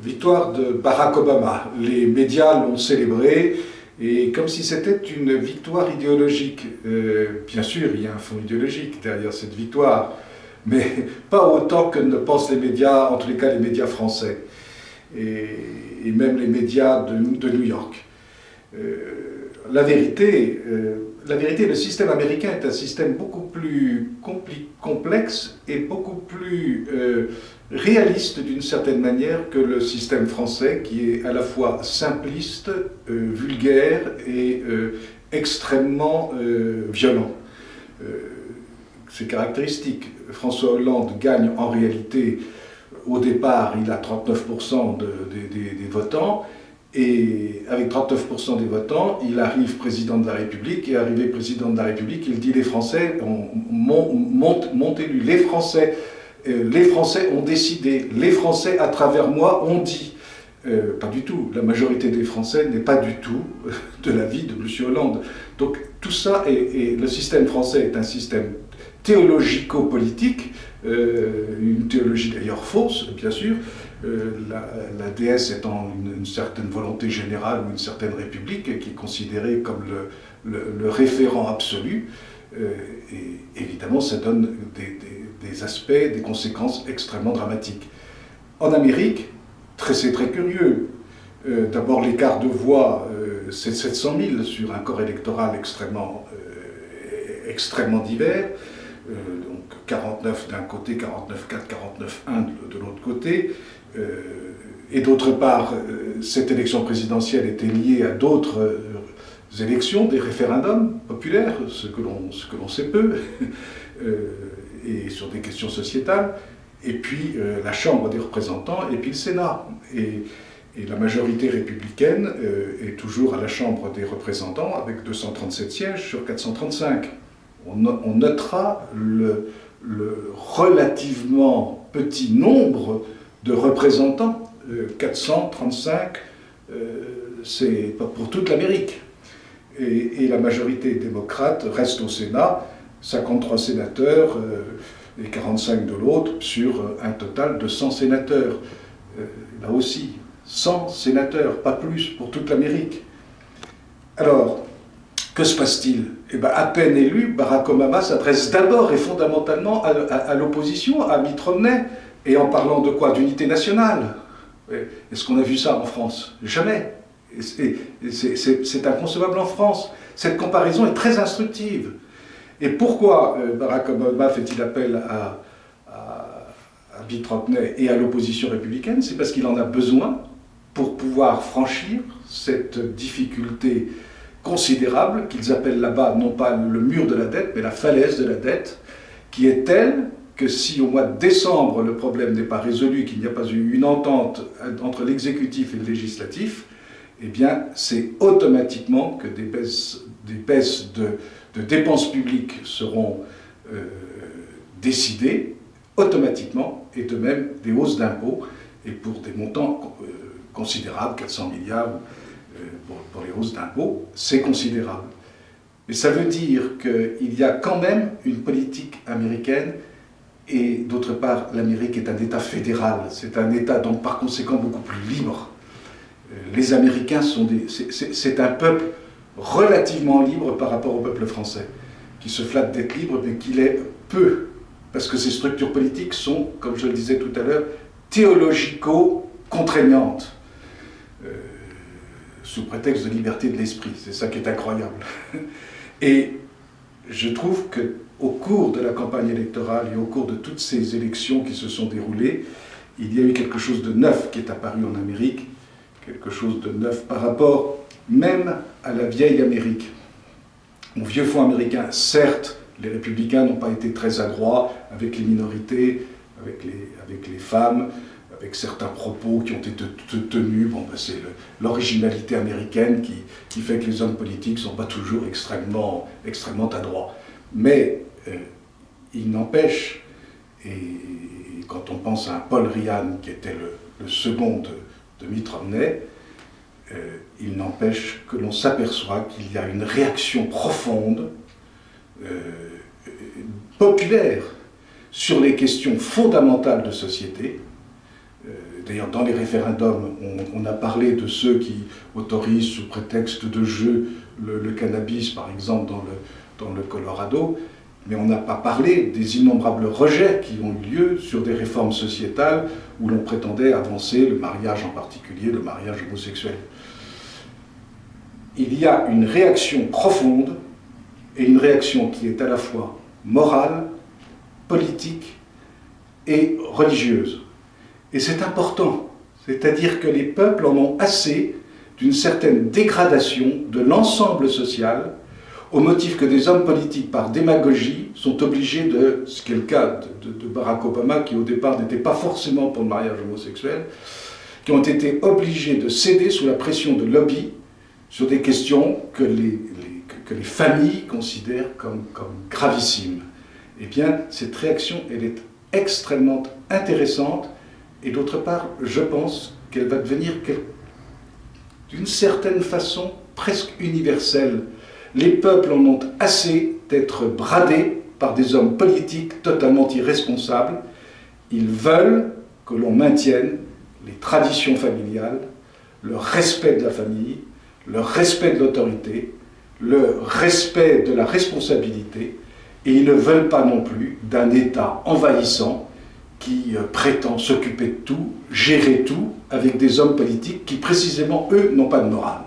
Victoire de Barack Obama. Les médias l'ont célébré, et comme si c'était une victoire idéologique. Bien sûr, il y a un fond idéologique derrière cette victoire, mais pas autant que ne pensent les médias, en tous les cas les médias français, et même les médias de New York. La vérité, le système américain est un système beaucoup plus complexe et beaucoup plus réaliste d'une certaine manière que le système français, qui est à la fois simpliste, vulgaire et extrêmement violent. C'est caractéristique. François Hollande gagne en réalité, au départ, il a 39% des votants, et avec 39% des votants, il arrive président de la République, et arrivé président de la République, il dit les Français m'ont élu, les Français ont décidé, les Français à travers moi ont dit. Pas du tout, la majorité des Français n'est pas du tout de l'avis de M. Hollande. Donc tout ça, et le système français est un système théologico-politique, une théologie d'ailleurs fausse, bien sûr, la déesse étant une certaine volonté générale ou une certaine république qui est considérée comme le référent absolu, et évidemment ça donne des aspects, des conséquences extrêmement dramatiques. En Amérique, c'est très curieux. D'abord l'écart de voix, c'est 700 000 sur un corps électoral extrêmement divers. Donc 49 d'un côté, 49,4, 49,1 de l'autre côté. Et d'autre part, cette élection présidentielle était liée à d'autres élections, des référendums populaires, ce que l'on sait peu, et sur des questions sociétales, et puis la Chambre des représentants, et puis le Sénat. Et la majorité républicaine est toujours à la Chambre des représentants avec 237 sièges sur 435. On notera le relativement petit nombre de représentants, 435, c'est pas pour toute l'Amérique. Et la majorité démocrate reste au Sénat, 53 sénateurs et 45 de l'autre, sur un total de 100 sénateurs. Là aussi, 100 sénateurs, pas plus pour toute l'Amérique. Alors, que se passe-t-il? Eh bien, à peine élu, Barack Obama s'adresse d'abord et fondamentalement à l'opposition, à Mitt Romney, et en parlant de quoi? D'unité nationale. Est-ce qu'on a vu ça en France? Jamais. C'est inconcevable en France. Cette comparaison est très instructive. Et pourquoi Barack Obama fait-il appel à Mitt Romney et à l'opposition républicaine? C'est parce qu'il en a besoin pour pouvoir franchir cette difficulté considérable qu'ils appellent là-bas non pas le mur de la dette, mais la falaise de la dette, qui est telle que si au mois de décembre le problème n'est pas résolu, qu'il n'y a pas eu une entente entre l'exécutif et le législatif, eh bien c'est automatiquement que des baisses de dépenses publiques seront décidées automatiquement, et de même des hausses d'impôts, et pour des montants considérables, 400 milliards pour les hausses d'impôts, c'est considérable. Mais ça veut dire qu'il y a quand même une politique américaine, et d'autre part, l'Amérique est un État fédéral, c'est un État donc par conséquent beaucoup plus libre. Les Américains c'est un peuple relativement libre par rapport au peuple français, qui se flatte d'être libre, mais qui l'est peu, parce que ces structures politiques sont, comme je le disais tout à l'heure, théologico-contraignantes, sous prétexte de liberté de l'esprit. C'est ça qui est incroyable. Et je trouve qu'au cours de la campagne électorale et au cours de toutes ces élections qui se sont déroulées, il y a eu quelque chose de neuf qui est apparu en Amérique, quelque chose de neuf par rapport même à la vieille Amérique. Au vieux fond américain, certes, les républicains n'ont pas été très adroits avec les minorités, avec les femmes, avec certains propos qui ont été tenus. Bon, ben c'est l'originalité américaine qui fait que les hommes politiques ne sont pas toujours extrêmement adroits. Mais il n'empêche, et quand on pense à un Paul Ryan qui était le second de Mitt Romney, il n'empêche que l'on s'aperçoit qu'il y a une réaction profonde, populaire, sur les questions fondamentales de société, D'ailleurs, dans les référendums, on a parlé de ceux qui autorisent sous prétexte de jeu le cannabis, par exemple, dans le Colorado, mais on n'a pas parlé des innombrables rejets qui ont eu lieu sur des réformes sociétales où l'on prétendait avancer le mariage en particulier, le mariage homosexuel. Il y a une réaction profonde et une réaction qui est à la fois morale, politique et religieuse. Et c'est important, c'est-à-dire que les peuples en ont assez d'une certaine dégradation de l'ensemble social au motif que des hommes politiques, par démagogie, sont obligés de, ce qui est le cas de Barack Obama, qui au départ n'était pas forcément pour le mariage homosexuel, qui ont été obligés de céder sous la pression de lobbies sur des questions que les familles considèrent comme gravissimes. Eh bien, cette réaction, elle est extrêmement intéressante, et d'autre part, je pense qu'elle va devenir d'une certaine façon presque universelle. Les peuples en ont assez d'être bradés par des hommes politiques totalement irresponsables. Ils veulent que l'on maintienne les traditions familiales, le respect de la famille, le respect de l'autorité, le respect de la responsabilité, et ils ne veulent pas non plus d'un État envahissant qui prétend s'occuper de tout, gérer tout, avec des hommes politiques qui, précisément, eux, n'ont pas de morale.